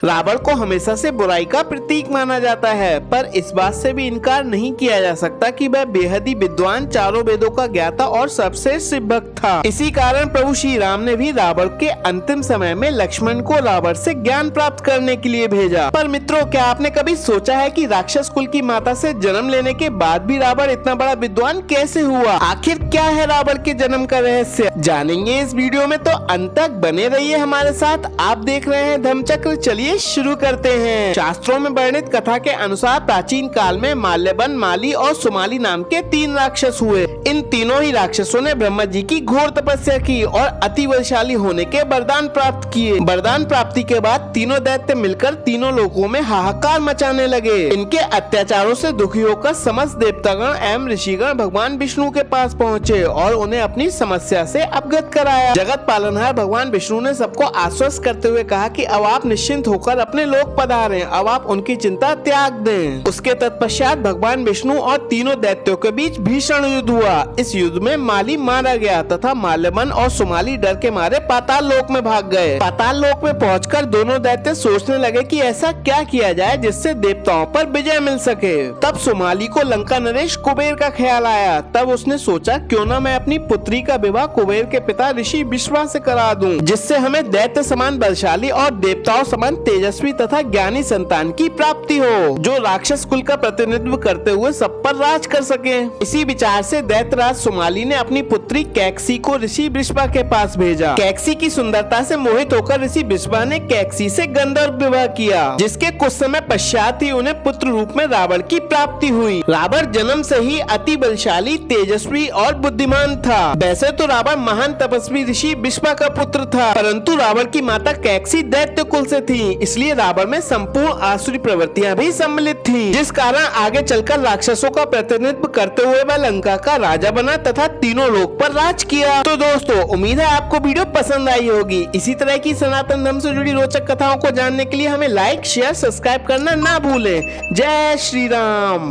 रावण को हमेशा से बुराई का प्रतीक माना जाता है, पर इस बात से भी इनकार नहीं किया जा सकता कि वह बेहद ही विद्वान, चारों वेदों का ज्ञाता और सबसे शिव भक्त था। इसी कारण प्रभु श्री राम ने भी रावण के अंतिम समय में लक्ष्मण को रावण से ज्ञान प्राप्त करने के लिए भेजा। पर मित्रों, क्या आपने कभी सोचा है कि राक्षस कुल की माता से जन्म लेने के बाद भी रावण इतना बड़ा विद्वान कैसे हुआ? आखिर क्या है रावण के जन्म का रहस्य, जानेंगे इस वीडियो में, तो अंत तक बने रहिए हमारे साथ। आप देख रहे हैं धर्मचक्र। चलिए शुरू करते हैं। शास्त्रों में वर्णित कथा के अनुसार प्राचीन काल में माल्यवन, माली और सुमाली नाम के 3 राक्षस हुए। इन तीनों ही राक्षसों ने ब्रह्मा जी की घोर तपस्या की और अति बलशाली होने के वरदान प्राप्त किए। वरदान प्राप्ति के बाद तीनों दैत्य मिलकर तीनों लोकों में हाहाकार मचाने लगे। इनके अत्याचारों से दुखी होकर समस्त देवतागण एवं ऋषिगण भगवान विष्णु के पास पहुँचे और उन्हें अपनी समस्या से अवगत कराया। जगत पालनहार भगवान विष्णु ने सबको आश्वस्त करते हुए कहा कि अब आप निश्चिंत होकर अपने लोक पधारें, अब आप उनकी चिंता त्याग दें। उसके तत्पश्चात भगवान विष्णु और तीनों दैत्यों के बीच भीषण युद्ध हुआ। इस युद्ध में माली मारा गया तथा माल्यवन और सुमाली डर के मारे पाताल लोक में भाग गए। पाताल लोक में पहुंचकर दोनों दैत्य सोचने लगे कि ऐसा क्या किया जाए जिससे देवताओं पर विजय मिल सके। तब सुमाली को लंका नरेश कुबेर का ख्याल आया। तब उसने सोचा, क्यों न मैं अपनी पुत्री का विवाह कुबेर के पिता ऋषि विश्वा से करा दूं, जिससे हमें दैत्य समान बलशाली और देवताओं समान तेजस्वी तथा ज्ञानी संतान की प्राप्ति हो, जो राक्षस कुल का प्रतिनिधित्व करते हुए सब पर राज कर सके। इसी विचार से दैत्यराज सुमाली ने अपनी पुत्री कैकसी को ऋषि विश्वा के पास भेजा। कैकसी की सुंदरता से मोहित होकर ऋषि विश्वा ने कैकसी से गंधर्व विवाह किया, जिसके कुछ समय पश्चात ही उन्हें पुत्र रूप में रावण की प्राप्ति हुई। रावण जन्म से ही अति बलशाली, तेजस्वी और बुद्धिमान था। वैसे तो रावण महान तपस्वी ऋषि विश्वा का पुत्र था, परंतु रावण की माता कैकसी दैत्य कुल से थी, इसलिए रावण में संपूर्ण आसुरी प्रवृत्तियां भी सम्मिलित थीं, जिस कारण आगे चलकर राक्षसों का प्रतिनिधित्व करते हुए वह लंका का राजा बना तथा तीनों लोक पर राज किया। तो दोस्तों, उम्मीद है आपको वीडियो पसंद आई होगी। इसी तरह की सनातन धर्म से जुड़ी रोचक कथाओं को जानने के लिए हमें लाइक, शेयर, सब्सक्राइब करना ना भूलें। जय श्री राम।